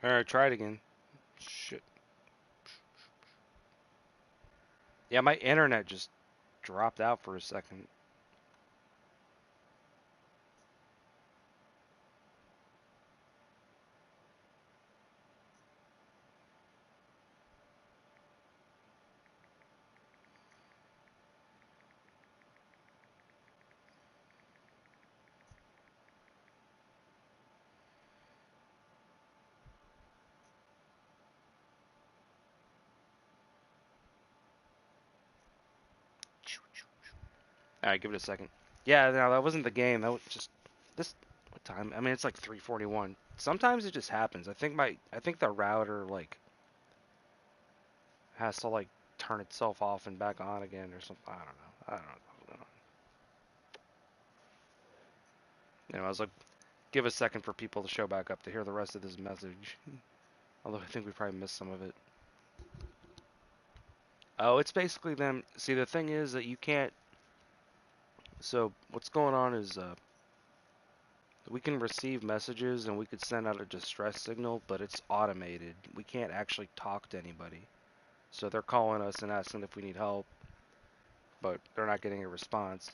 Alright, try it again. Shit. Yeah, my internet just dropped out for a second. Alright, give it a second. Yeah, no, that wasn't the game. That was just this. What time? I mean, it's like 3:41. Sometimes it just happens. I think the router like has to like turn itself off and back on again or something. I don't know. I don't know what's going on. Anyway, I was like, give a second for people to show back up to hear the rest of this message. Although I think we probably missed some of it. Oh, it's basically them. See, the thing is that you can't. So what's going on is we can receive messages and we could send out a distress signal, but it's automated. We can't actually talk to anybody. So they're calling us and asking if we need help, but they're not getting a response.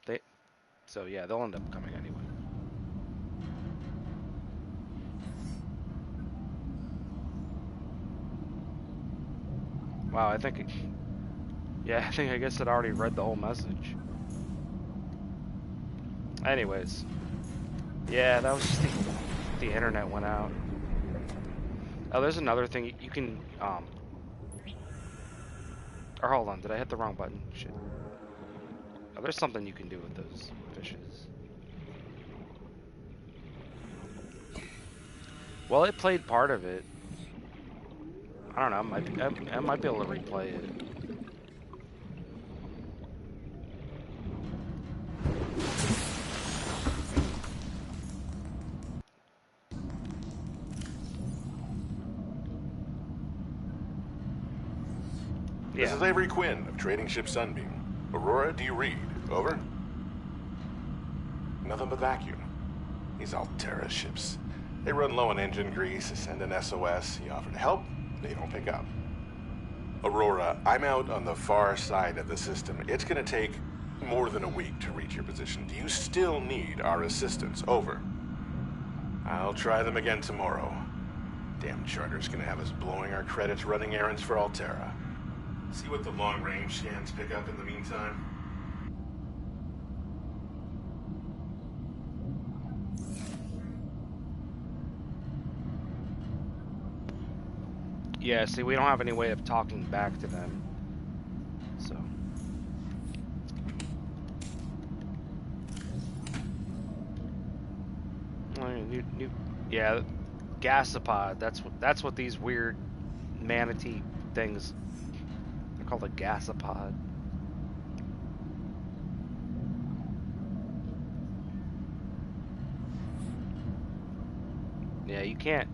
So yeah, they'll end up coming anyway. Wow, I think I guess it already read the whole message. Anyways, yeah, that was just the internet went out. Oh, there's another thing you can or hold on, did I hit the wrong button? Shit. Oh, there's something you can do with those fishes. Well, it played part of it. I don't know. I might be able to replay it. Yeah. This is Avery Quinn of Trading Ship Sunbeam. Aurora, do you read? Over? Nothing but vacuum. These Altera ships. They run low on engine grease, send an SOS, you offer to help, they don't pick up. Aurora, I'm out on the far side of the system. It's gonna take more than a week to reach your position. Do you still need our assistance? Over. I'll try them again tomorrow. Damn charter's gonna have us blowing our credits running errands for Altera. See what the long-range scans pick up in the meantime. Yeah, see, we don't have any way of talking back to them. So. Yeah, gasopod. That's what these weird manatee things. They're called a gasopod. Yeah, you can,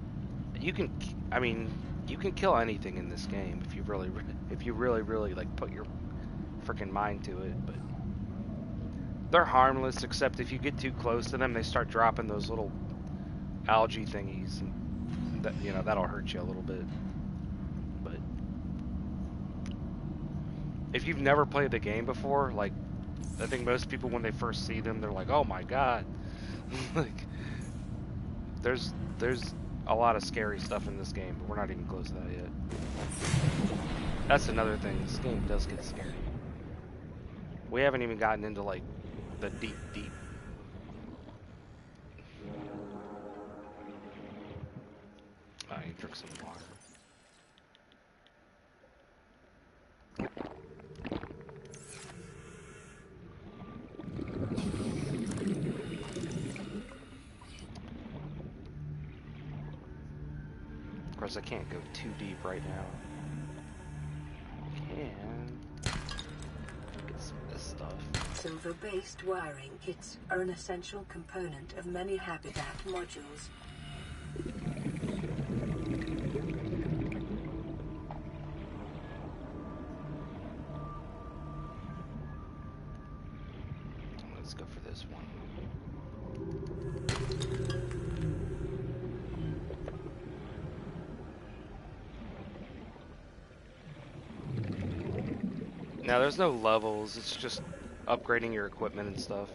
I mean, you can kill anything in this game if you really like put your freaking mind to it, but they're harmless except if you get too close to them, they start dropping those little algae thingies, and that, that'll hurt you a little bit. But if you've never played the game before, like, I think most people when they first see them, they're like, "Oh my god!" Like, there's a lot of scary stuff in this game, but we're not even close to that yet. That's another thing. This game does get scary. We haven't even gotten into like the deep. I need to drink some water. Of course, I can't go too deep right now. I can get some of this stuff. Silver-based wiring kits are an essential component of many habitat modules. Let's go for this one. Now, there's no levels. It's just upgrading your equipment and stuff.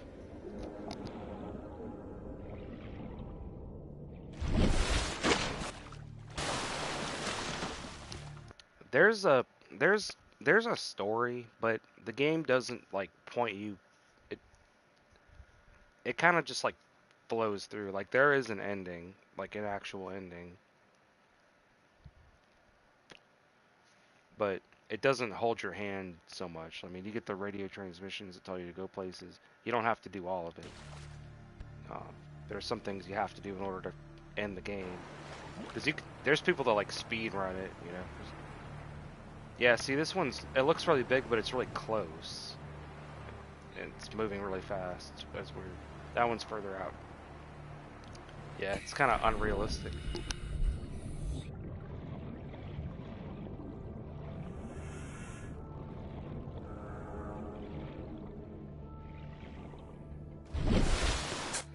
There's a there's there's a story, but the game doesn't like point you. It it kind of just like flows through. Like there is an ending, like an actual ending, but it doesn't hold your hand so much. I mean, you get the radio transmissions that tell you to go places. You don't have to do all of it. Um, there are some things you have to do in order to end the game. Because there's people that like speed run it, you know. Yeah, see, this one's, it looks really big, but it's really close. And it's moving really fast. That's weird. That one's further out. Yeah, it's kind of unrealistic.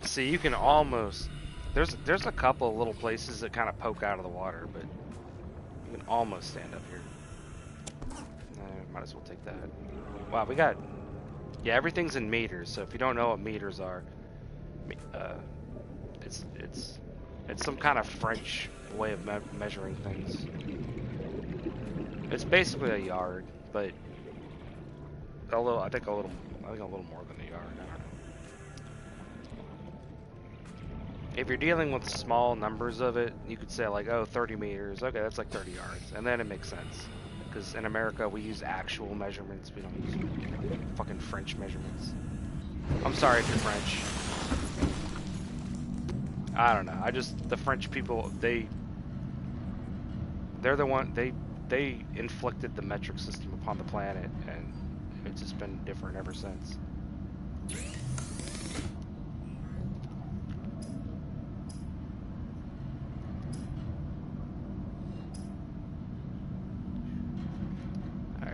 See, you can almost, there's a couple of little places that kind of poke out of the water, but you can almost stand up here. Might as well take that. Wow, we got, yeah, everything's in meters. So if you don't know what meters are, it's some kind of French way of measuring things. It's basically a yard, but a little, I think a little more than a yard. I don't know. If you're dealing with small numbers of it, you could say like, oh, 30 meters. Okay, that's like 30 yards, and then it makes sense. Because in America, we use actual measurements. We don't use fucking French measurements. I'm sorry if you're French. I don't know. The French people, they're the one, they inflicted the metric system upon the planet, and it's just been different ever since.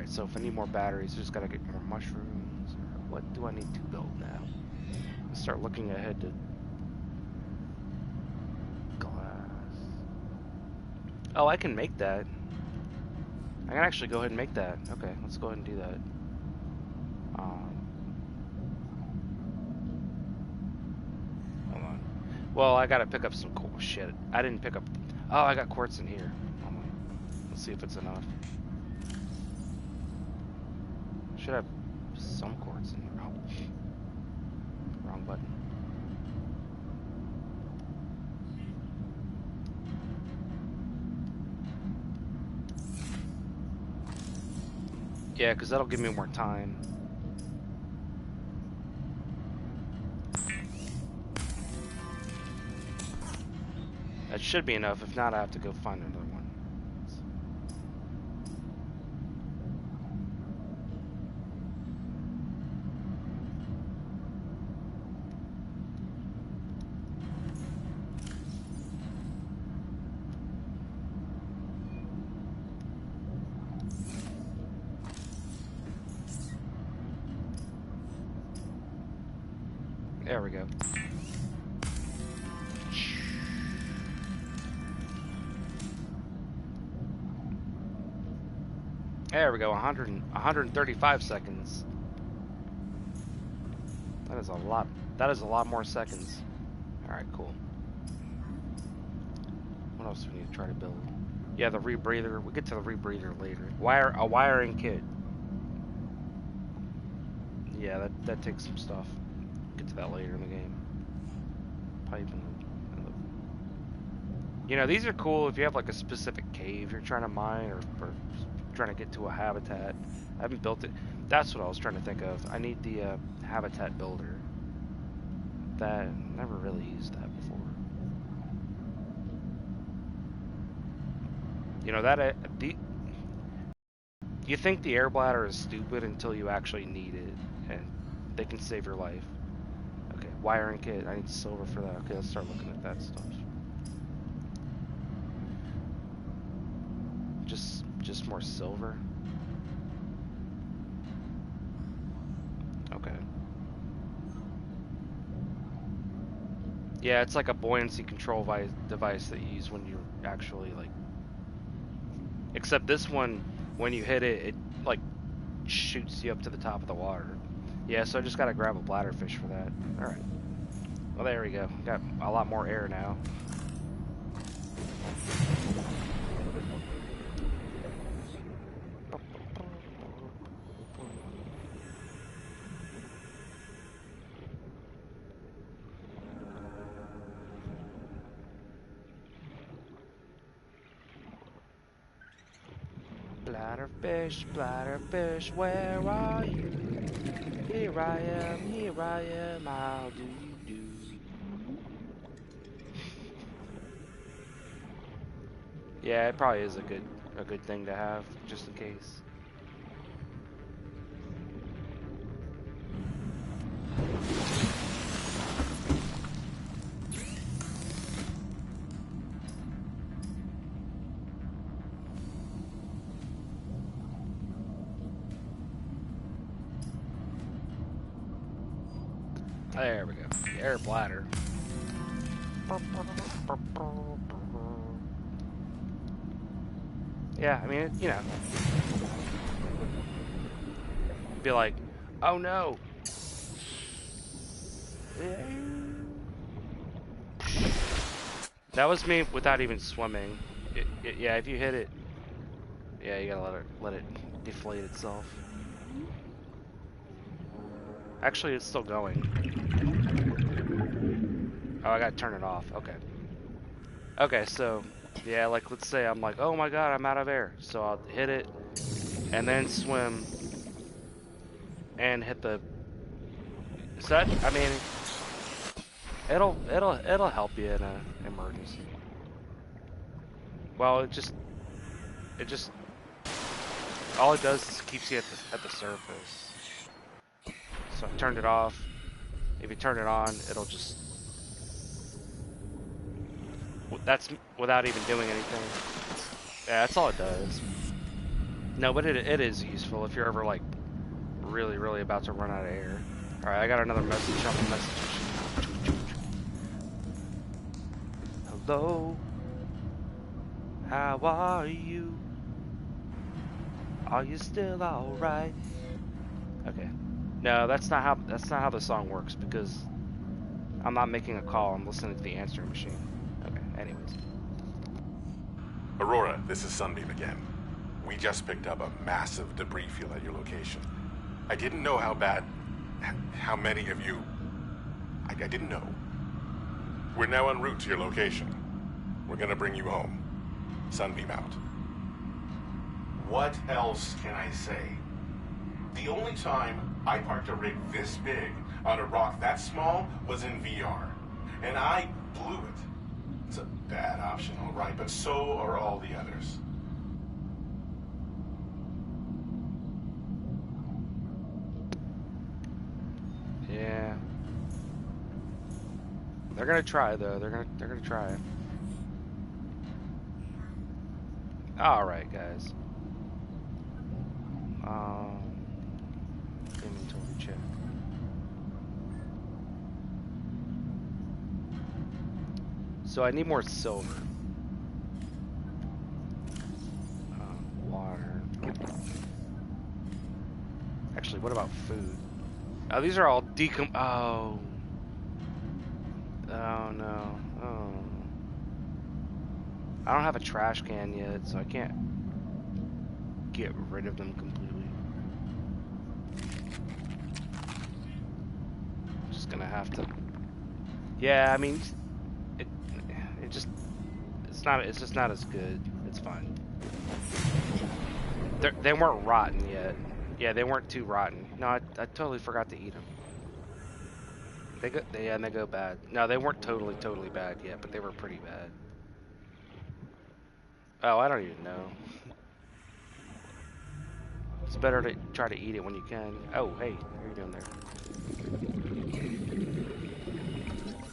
So if I need more batteries, I just gotta get more mushrooms. What do I need to build now? Let's start looking ahead to glass. Oh, I can make that. I can actually go ahead and make that. Okay, let's go ahead and do that. Hold on. Well, I gotta pick up some cool shit. I didn't pick up. Oh, I got quartz in here. Hold on. Let's see if it's enough. Should have some quartz in here. Oh. Wrong button. Yeah, because that'll give me more time. That should be enough. If not, I have to go find another one. There we go. There we go, 135 seconds. That is a lot. That is a lot more seconds. Alright, cool. What else do we need to try to build? Yeah, the rebreather. We'll get to the rebreather later. A wiring kit. Yeah, that takes some stuff. Get to that later in the game. Pipe and the... You know, these are cool if you have like a specific cave you're trying to mine or trying to get to a habitat. I haven't built it. That's what I was trying to think of. I need the habitat builder. That, never really used that before. You know, that, you think the air bladder is stupid until you actually need it, and they can save your life. Okay, wiring kit, I need silver for that. Okay, let's start looking at that stuff. Just more silver. Okay. Yeah, it's like a buoyancy control device that you use when you're actually like. Except this one, when you hit it, it like shoots you up to the top of the water. Yeah, so I just gotta grab a bladderfish for that. Alright. Well, there we go. Got a lot more air now. Bladderfish, where are you? Here I am, how do you do? Yeah, it probably is a good thing to have, just in case. There we go. The air bladder. Yeah, I mean, you know. Be like, oh no. That was me without even swimming. Yeah, if you hit it, yeah, you gotta let it deflate itself. Actually, it's still going. Oh, I gotta turn it off. Okay. Okay, so yeah, like let's say I'm like, oh my god, I'm out of air. So I'll hit it and then swim and hit the. So that, I mean, it'll help you in an emergency. Well, it just all it does is keeps you at the surface. So I turned it off. If you turn it on, it'll just. That's without even doing anything. Yeah, that's all it does. No, but it is useful if you're ever like really about to run out of air. All right, I got another message on the message. Hello, how are you? Are you still all right? Okay. No, that's not how the song works because I'm not making a call. I'm listening to the answering machine. Okay. Anyways. Aurora, this is Sunbeam again. We just picked up a massive debris field at your location. I didn't know how many of you. I didn't know. We're now en route to your location. We're gonna bring you home. Sunbeam out. What else can I say? The only time I parked a rig this big on a rock that small was in VR. And I blew it. It's a bad option, all right, but so are all the others. Yeah. They're gonna try though. They're gonna try. All right, guys. Inventory check. So I need more silver. Water. Actually, what about food? Oh, these are all Oh. Oh no. Oh. I don't have a trash can yet, so I can't get rid of them completely. Just gonna have to. Yeah, I mean, it's just not as good. It's fine. They weren't rotten yet. Yeah, they weren't too rotten. No, I totally forgot to eat them. They go bad. No, they weren't totally bad yet, but they were pretty bad. Oh, I don't even know. It's better to try to eat it when you can. Oh, hey, how are you doing there?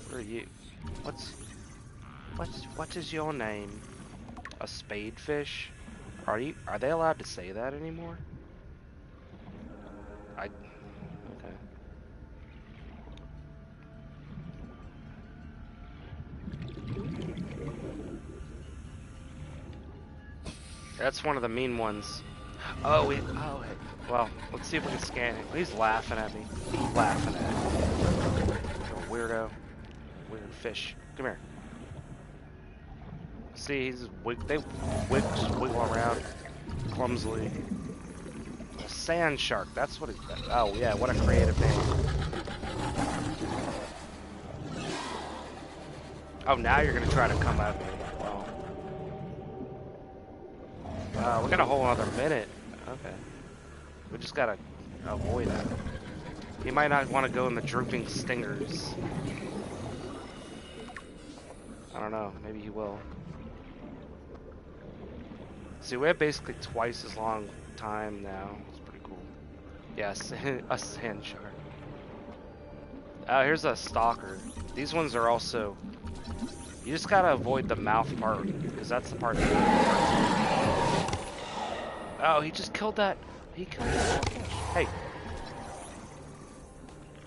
Where are you? What is your name? A spadefish? Are they allowed to say that anymore? Okay. That's one of the mean ones. Oh, hey. Well, let's see if we can scan it. He's laughing at me. Laughing at me. Little weirdo. Weird fish. Come here. See, he's just just wiggle around clumsily. A sand shark. That's what it. Oh yeah, what a creative name. Oh, now you're gonna try to come at me. Well, we got a whole other minute. Okay. We just gotta avoid it. He might not want to go in the drooping stingers. I don't know. Maybe he will. See, we have basically twice as long time now. It's pretty cool. Yes, a sand shark. Here's a stalker. These ones are also... You just gotta avoid the mouth part, because that's the part that... Oh, he just killed that... He killed that fish. Hey.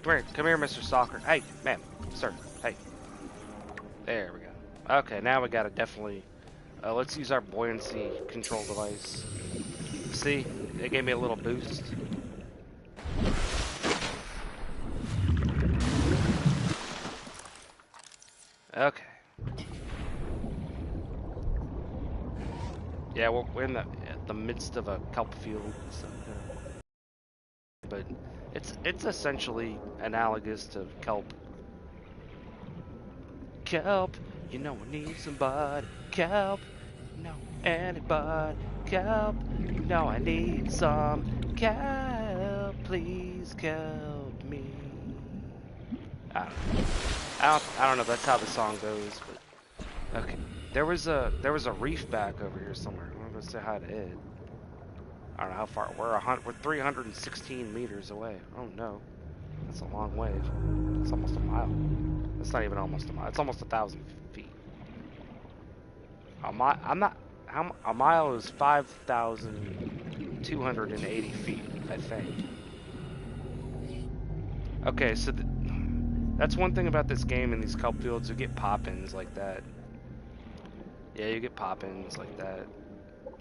Come here, Mr. Stalker. Hey, ma'am, sir, hey. There we go. Okay, now we gotta definitely... let's use our buoyancy control device. See? It gave me a little boost. Okay. Yeah, we're in the midst of a kelp field, so, but it's essentially analogous to kelp. Kelp, you know I need somebody. Kelp, you know anybody. Kelp, you know I need some. Kelp, please kelp me. I don't know if that's how the song goes, but okay. There was a reef back over here somewhere. I'm gonna say hi to it. I don't know how far we're 316 meters away. Oh no, that's a long way. It's almost a mile. It's not even almost a mile. It's almost 1,000 feet. A mile. I'm not. A mile is 5,280 feet, I think. Okay, so that's one thing about this game and these kelp fields. You get pop-ins like that. Yeah, you get pop-ins like that.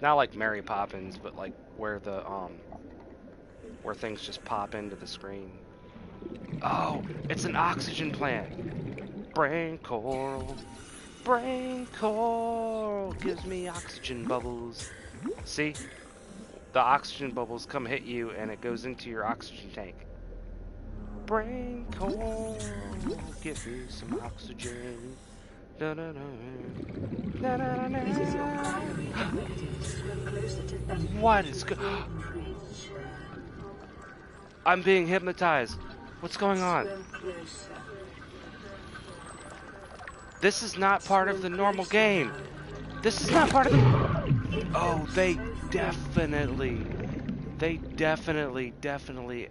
Not like Mary Poppins, but like where where things just pop into the screen. Oh, it's an oxygen plant. Brain coral. Brain coral gives me oxygen bubbles. See? The oxygen bubbles come hit you and it goes into your oxygen tank. Brain coral, give me some oxygen. Da, da, da. Da, da, da, da. What is I'm being hypnotized. What's going on? This is not part of the normal game. This is not part of the... Oh, they definitely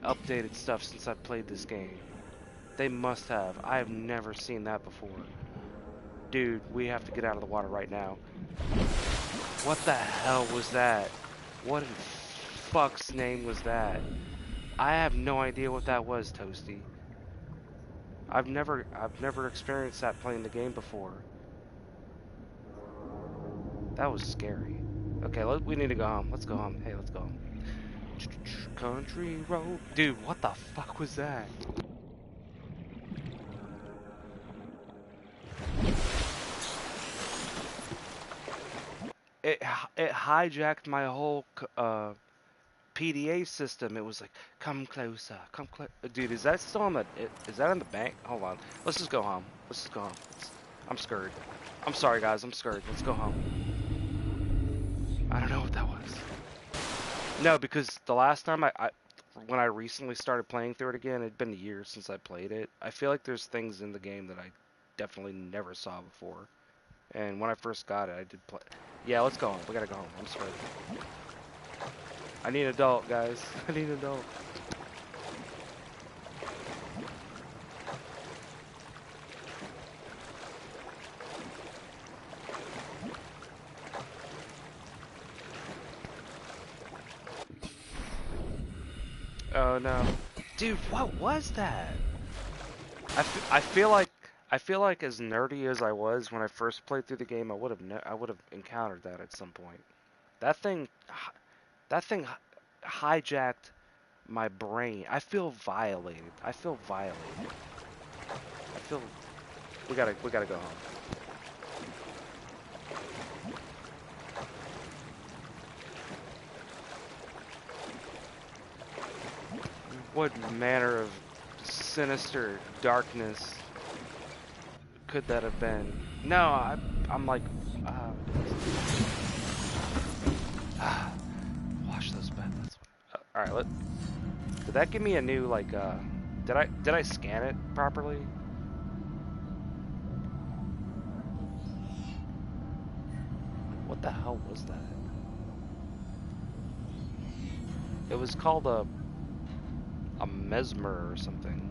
updated stuff since I played this game. They must have. I have never seen that before. Dude, we have to get out of the water right now. What the hell was that? What in fuck's name was that? I have no idea what that was, Toasty. I've never experienced that playing the game before. That was scary. Okay, we need to go home. Let's go home. Hey, let's go home. Country road. Dude, what the fuck was that? It hijacked my whole PDA system. It was like, come closer, come close. Dude, is that still on the? Is that in the bank? Hold on. Let's just go home. Let's just go home. I'm scared. I'm sorry, guys. I'm scared. Let's go home. I don't know what that was. No, because the last time when I recently started playing through it again, it'd been years since I played it. I feel like there's things in the game that I definitely never saw before. And when I first got it, I did play. Yeah, let's go home. We gotta go home. I'm scared. I need an adult, guys. I need an adult. Oh no, dude, what was that? I feel like as nerdy as I was when I first played through the game, I would have encountered that at some point. That thing hijacked my brain. I feel violated. I feel violated. I feel we gotta go home. What manner of sinister darkness could that have been? No, I'm like, wash those beds. All right, did that give me a new like? Did I scan it properly? What the hell was that? It was called a mesmer or something.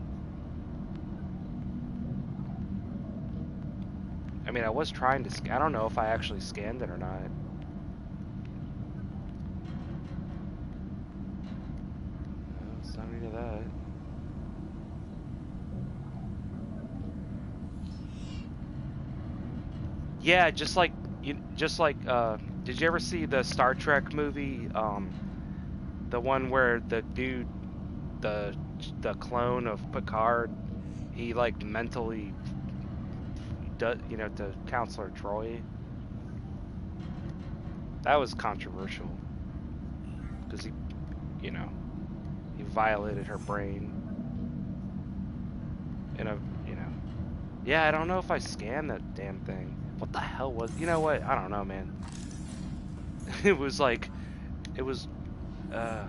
I mean, I was trying to I don't know if I actually scanned it or not. No, it's not any of that. Yeah, just like did you ever see the Star Trek movie? The one where the dude, the clone of Picard, he like mentally does, to Counselor Troy. That was controversial because he violated her brain in a, yeah, I don't know if I scanned that damn thing. What the hell was, you know what? I don't know, man. It was like, it was, I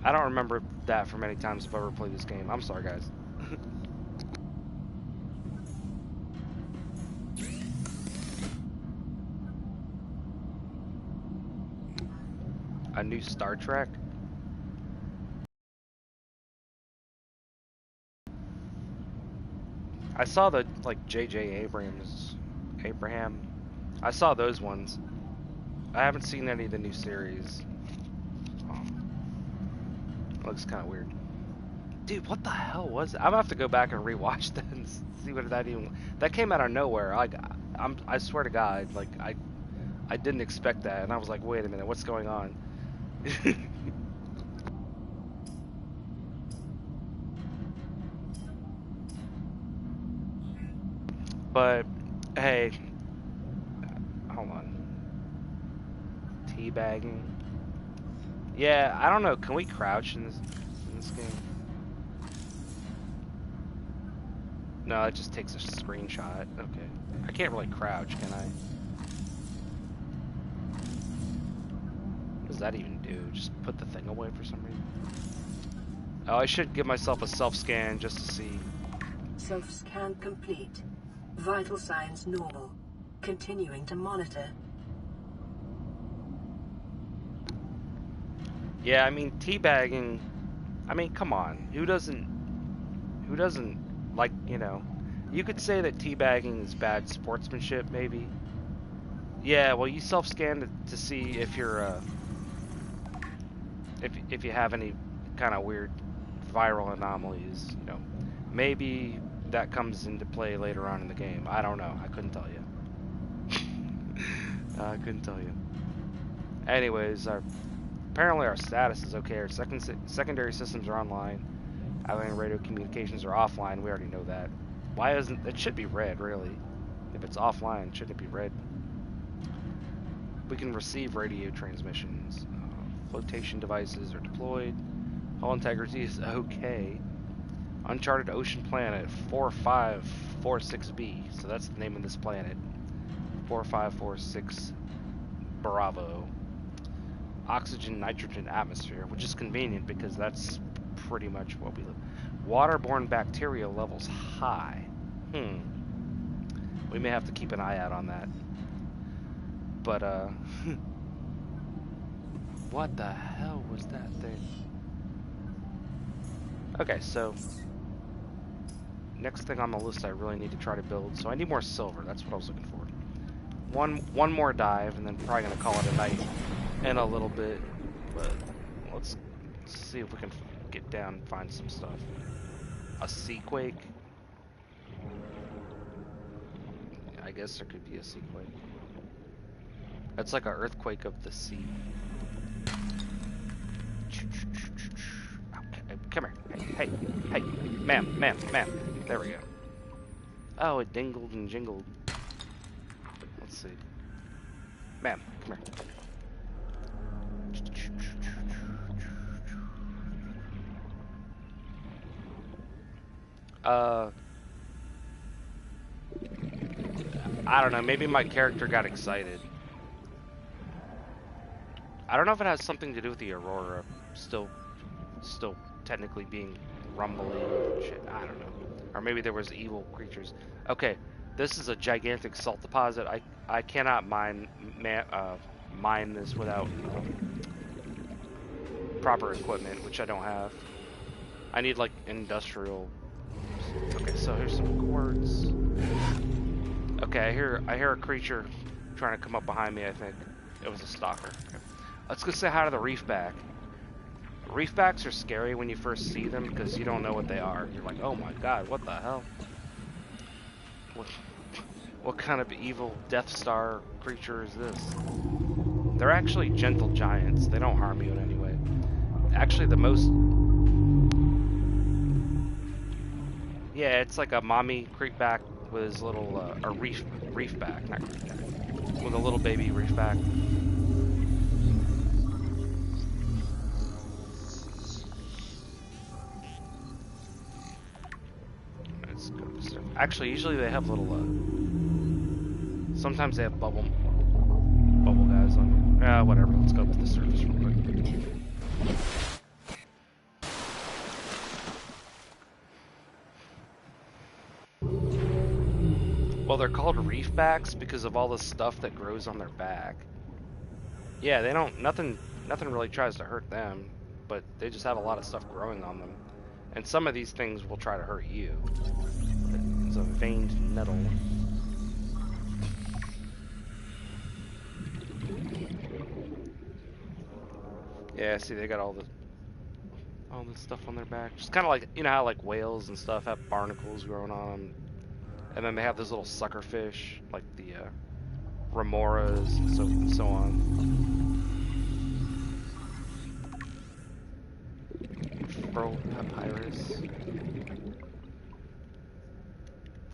don't remember that from many times if I ever played this game. I'm sorry, guys. A new Star Trek? I saw the, like, J.J. Abraham. I saw those ones. I haven't seen any of the new series. Looks kind of weird. Dude, what the hell was it? I'm gonna have to go back and rewatch that and see what that even. That came out of nowhere. I swear to God, like I didn't expect that, and I was like, wait a minute, what's going on? But hey, hold on. Teabagging. Yeah, I don't know. Can we crouch in this game? No, it just takes a screenshot. Okay. I can't really crouch, can I? What does that even do? Just put the thing away for some reason? Oh, I should give myself a self-scan just to see. Self-scan complete. Vital signs normal. Continuing to monitor. Yeah, I mean, teabagging, I mean, come on. Who doesn't, like, you could say that teabagging is bad sportsmanship, maybe. Yeah, well, you self-scan to see if you're, if you have any kind of weird viral anomalies, maybe that comes into play later on in the game. I don't know. I couldn't tell you. I couldn't tell you. Anyways, apparently our status is okay. Our secondary systems are online. Outgoing radio communications are offline. We already know that. Why isn't it? Should be red, really. If it's offline, shouldn't it be red? We can receive radio transmissions. Flotation devices are deployed. Hull integrity is okay. Uncharted Ocean Planet 4546b. So that's the name of this planet. 4546 Bravo. Oxygen, nitrogen atmosphere, which is convenient because that's pretty much what we live. Waterborne bacteria levels high. We may have to keep an eye out on that. But, what the hell was that thing? Okay, so next thing on the list I really need to try to build. So I need more silver. That's what I was looking for. One more dive, and then probably gonna call it a night in a little bit. But let's see if we can get down and find some stuff. A seaquake. I guess there could be a seaquake. That's like an earthquake of the sea. Ma'am. There we go. Oh, it dingled and jingled. Let's see. Ma'am, come here. I don't know, maybe my character got excited. I don't know if it has something to do with the Aurora still technically being rumbly and shit. I don't know. Or maybe there was evil creatures. Okay, this is a gigantic salt deposit. I cannot mine this without proper equipment, which I don't have. I need like industrial. Okay, so here's some quartz. Okay, I hear a creature trying to come up behind me. I think it was a stalker. Okay. Let's go say hi to the reefback. Reefbacks are scary when you first see them because you don't know what they are. You're like, oh my god, what the hell? What kind of evil Death Star creature is this? They're actually gentle giants. They don't harm you in any way. Actually, the most... Yeah, it's like a mommy creepback with his little... a reefback, not creepback. With a little baby reefback. Let's go to surf. Actually, usually they have little... sometimes they have bubble guys on you. Whatever. Let's go to the surface real quick. Well, they're called reefbacks because of all the stuff that grows on their back. Yeah, they don't. Nothing really tries to hurt them, but they just have a lot of stuff growing on them. And some of these things will try to hurt you. It's a veined nettle. Yeah, see, they got all this stuff on their back. Just kind of like, you know how like whales and stuff have barnacles growing on them. And then they have those little sucker fish, like the remoras and so on. Pearl papyrus.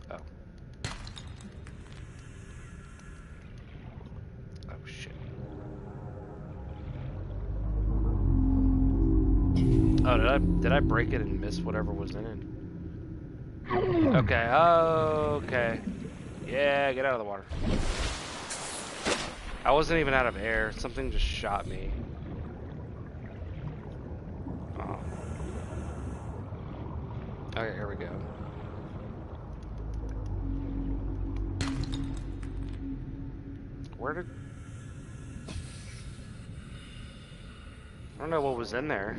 Oh. Oh shit. Oh, did I break it and miss whatever was in it? Okay, okay. Yeah, get out of the water. I wasn't even out of air. Something just shot me. Oh. Okay, here we go. Where did... I don't know what was in there.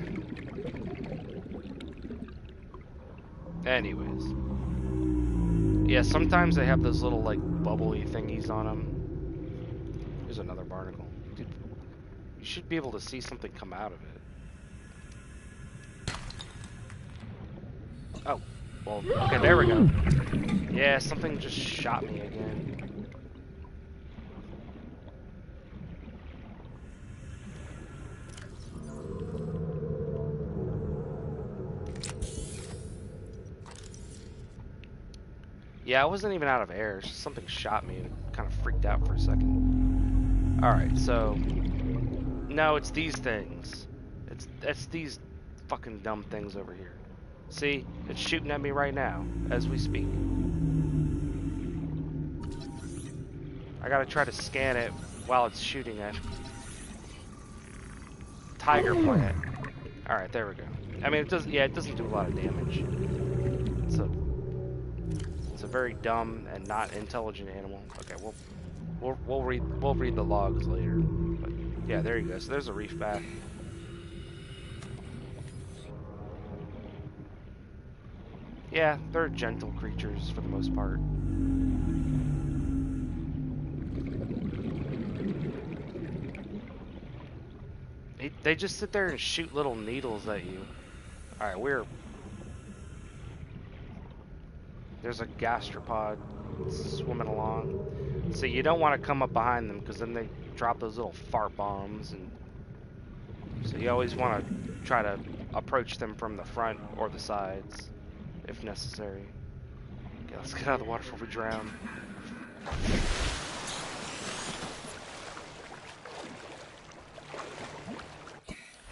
Anyways. Yeah, sometimes they have those little, like, bubbly thingies on them. Here's another barnacle. Dude, you should be able to see something come out of it. Oh. Well, okay, there we go. Yeah, something just shot me again. Yeah, I wasn't even out of air. Just something shot me and kind of freaked out for a second. Alright, so... No, it's these things. It's these fucking dumb things over here. See? It's shooting at me right now, as we speak. I gotta try to scan it while it's shooting at me. Tiger plant. Alright, there we go. I mean, it doesn't do a lot of damage. It's a very dumb and not intelligent animal. Okay, we'll read the logs later. But yeah, there you go. So there's a reefback. Yeah, they're gentle creatures for the most part. They just sit there and shoot little needles at you. Alright, there's a gastropod swimming along. So you don't want to come up behind them because then they drop those little fart bombs. And so you always want to try to approach them from the front or the sides. if necessary. Okay, let's get out of the water before we drown.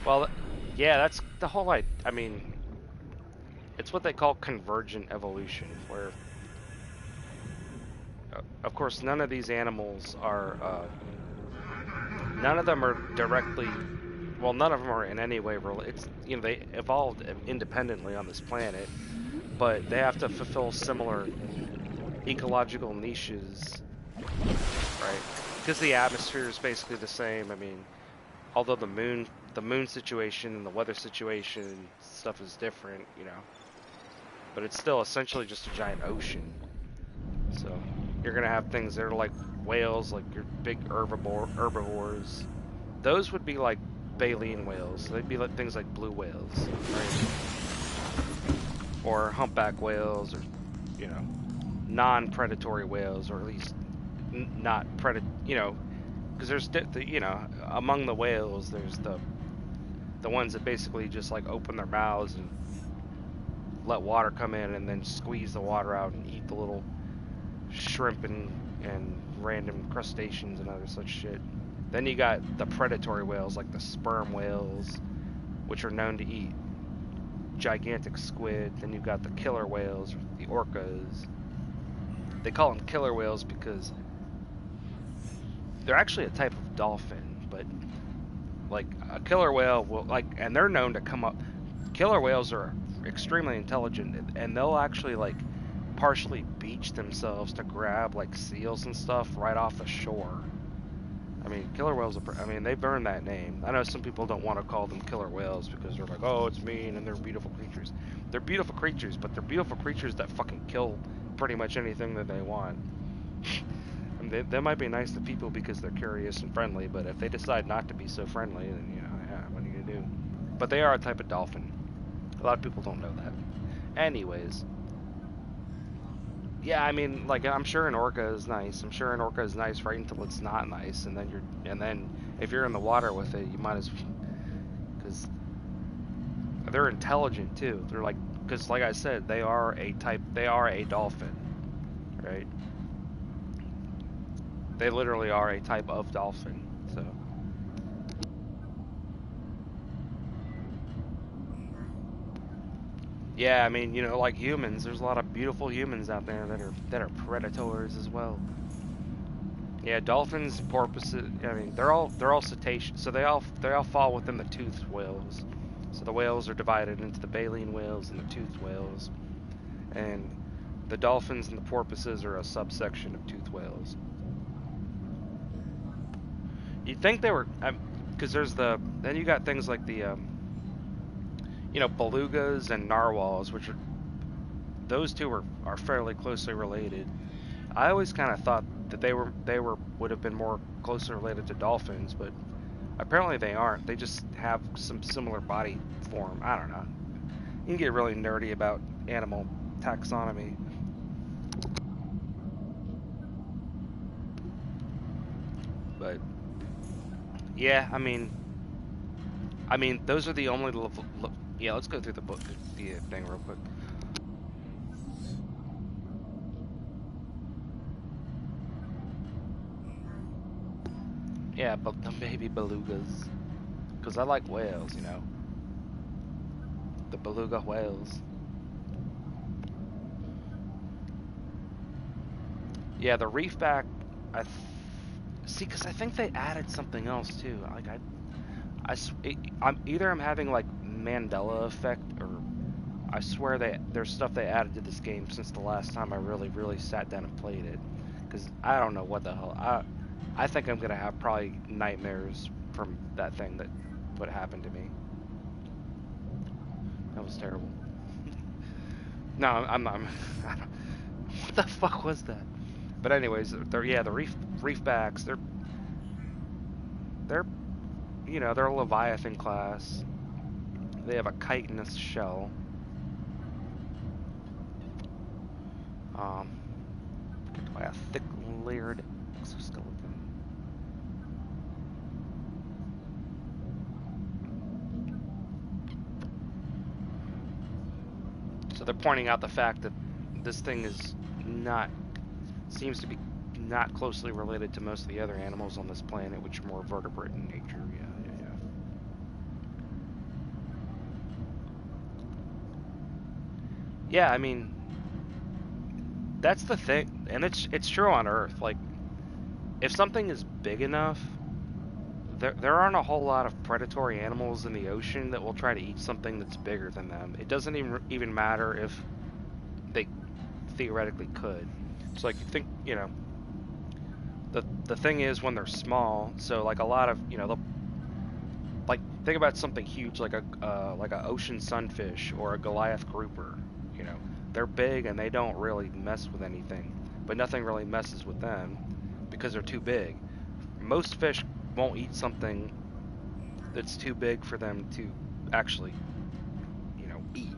Well, yeah, that's the whole I mean, it's what they call convergent evolution, where, of course, none of these animals are, none of them are directly, well, none of them are in any way related. It's, you know, they evolved independently on this planet, but they have to fulfill similar ecological niches, right? Because the atmosphere is basically the same. I mean, although the moon situation and the weather situation and stuff is different, you know, but it's still essentially just a giant ocean. So you're gonna have things that are like whales, like your big herbivores. Those would be like baleen whales. They'd be like things like blue whales, right? Or humpback whales, or, you know, non-predatory whales, or at least not you know, because there's you know, among the whales there's the ones that basically just like open their mouths and let water come in and then squeeze the water out and eat the little shrimp and random crustaceans and other such shit. Then you got the predatory whales like the sperm whales, which are known to eat gigantic squid. Then you've got the killer whales, the orcas. They call them killer whales because they're actually a type of dolphin, but like a killer whale will like, and they're known to come up. Killer whales are extremely intelligent, and they'll actually like partially beach themselves to grab like seals and stuff right off the shore. I mean, killer whales are, I mean, they've earned that name. I know some people don't want to call them killer whales because they're like, oh, it's mean and they're beautiful creatures. They're beautiful creatures, but they're beautiful creatures that fucking kill pretty much anything that they want. I mean, they might be nice to people because they're curious and friendly, but if they decide not to be so friendly, then, you know, yeah, what are you gonna do? But they are a type of dolphin. A lot of people don't know that. Anyways. Yeah, I mean, like, I'm sure an orca is nice. I'm sure an orca is nice right until it's not nice, and then if you're in the water with it, you might as, because they're intelligent too. They're like, because like I said, they are a dolphin, right? They literally are a type of dolphin. So, yeah, I mean, you know, like humans, there's a lot of beautiful humans out there that are predators as well. Yeah, dolphins, porpoises. I mean, they're all cetaceans, so they all fall within the toothed whales. So the whales are divided into the baleen whales and the toothed whales, and the dolphins and the porpoises are a subsection of toothed whales. You'd think they were, because then you got things like the you know, belugas and narwhals, which are, those two are fairly closely related. I always kind of thought that they would have been more closely related to dolphins, but apparently they aren't. They just have some similar body form. I don't know. You can get really nerdy about animal taxonomy. But yeah, I mean those are the only yeah, let's go through the book, the thing real quick. Yeah, but the baby belugas, because I like whales, you know. The beluga whales. Yeah, the reefback. See, because I think they added something else too. Like I'm having like Mandela effect, or I swear there's stuff they added to this game since the last time I really sat down and played it. Because I don't know what the hell. I think I'm gonna have probably nightmares from that thing that what happened to me. That was terrible. No, I don't, what the fuck was that? But anyways, yeah, the reefbacks. They're you know, they're a Leviathan class. They have a chitinous shell. Um, Protected by a thick layered exoskeleton. So they're pointing out the fact that this thing is seems to be not closely related to most of the other animals on this planet, which are more vertebrate in nature. Yeah. Yeah, I mean, that's the thing, and it's true on Earth. Like, if something is big enough, there aren't a whole lot of predatory animals in the ocean that will try to eat something that's bigger than them. It doesn't even matter if they theoretically could. So like you think, the thing is when they're small. So like a lot of like think about something huge like a ocean sunfish or a Goliath grouper. You know, they're big and they don't really mess with anything, but nothing really messes with them because they're too big. Most fish won't eat something that's too big for them to actually, eat.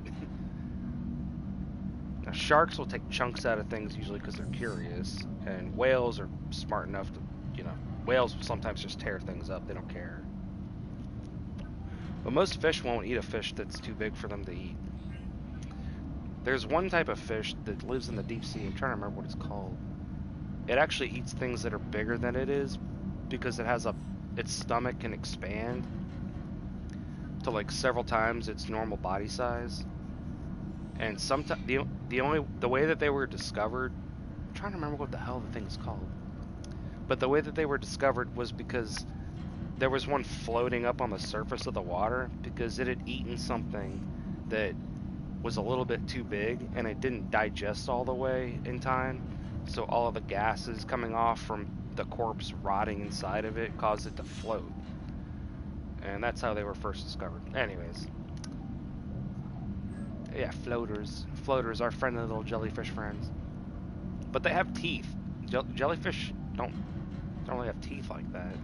Now, sharks will take chunks out of things usually because they're curious, and whales are smart enough to, whales will sometimes just tear things up. They don't care. But most fish won't eat a fish that's too big for them to eat. There's one type of fish that lives in the deep sea. I'm trying to remember what it's called. It actually eats things that are bigger than it is because its stomach can expand to like several times its normal body size. And sometimes the way that they were discovered, I'm trying to remember what the hell the thing is called. But the way that they were discovered was because there was one floating up on the surface of the water because it had eaten something that was a little bit too big and it didn't digest all the way in time. So all of the gases coming off from the corpse rotting inside of it caused it to float. And that's how they were first discovered. Anyways. Yeah, floaters. Floaters, our friendly little jellyfish friends. But they have teeth. Jellyfish don't really have teeth like that.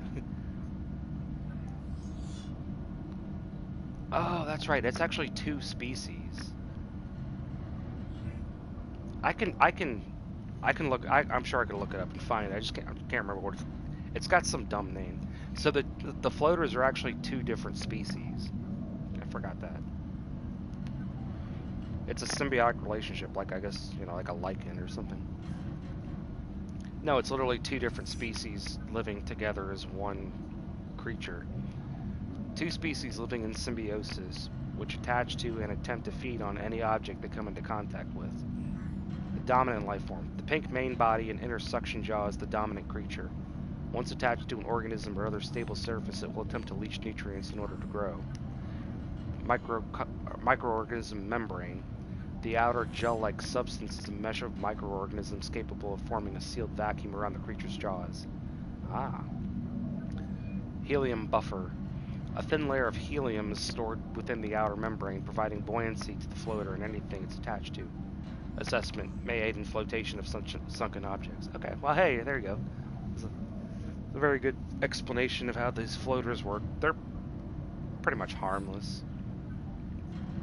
Oh, that's right. It's actually 2 species. I can look. I'm sure I could look it up and find it. I can't remember what it's got some dumb name. So the floaters are actually 2 different species. I forgot that. It's a symbiotic relationship, like I guess like a lichen or something. No, it's literally 2 different species living together as one creature. 2 species living in symbiosis, which attach to and attempt to feed on any object they come into contact with. The dominant life form. The pink main body and inner suction jaw is the dominant creature. Once attached to an organism or other stable surface, it will attempt to leach nutrients in order to grow. Microorganism membrane. The outer gel-like substance is a mesh of microorganisms capable of forming a sealed vacuum around the creature's jaws. Ah. Helium buffer. A thin layer of helium is stored within the outer membrane, providing buoyancy to the floater and anything it's attached to. Assessment may aid in flotation of sunken objects. Okay, well, hey, there you go. It's a very good explanation of how these floaters work. They're pretty much harmless,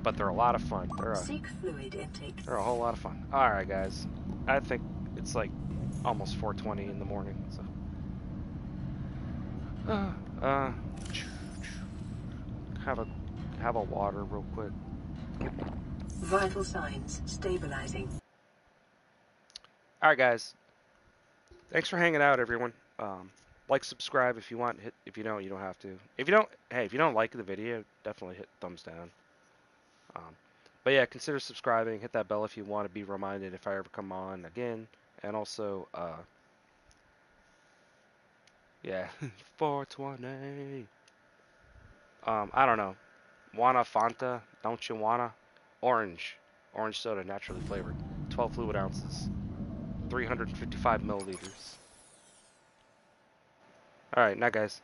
but they're a lot of fun. Seek fluid intake. They're a whole lot of fun. All right, guys. I think it's like almost 4:20 in the morning, so. Have a water real quick. Vital signs stabilizing. All right, guys. Thanks for hanging out, everyone. Like, subscribe if you want. If you don't, you don't have to. If you don't like the video, definitely hit thumbs down. But yeah, consider subscribing. Hit that bell if you want to be reminded if I ever come on again. And also, yeah, 420. I don't know. Wanna Fanta? Don't you wanna? Orange soda, naturally flavored. 12 fluid ounces. 355 milliliters. Alright, night guys.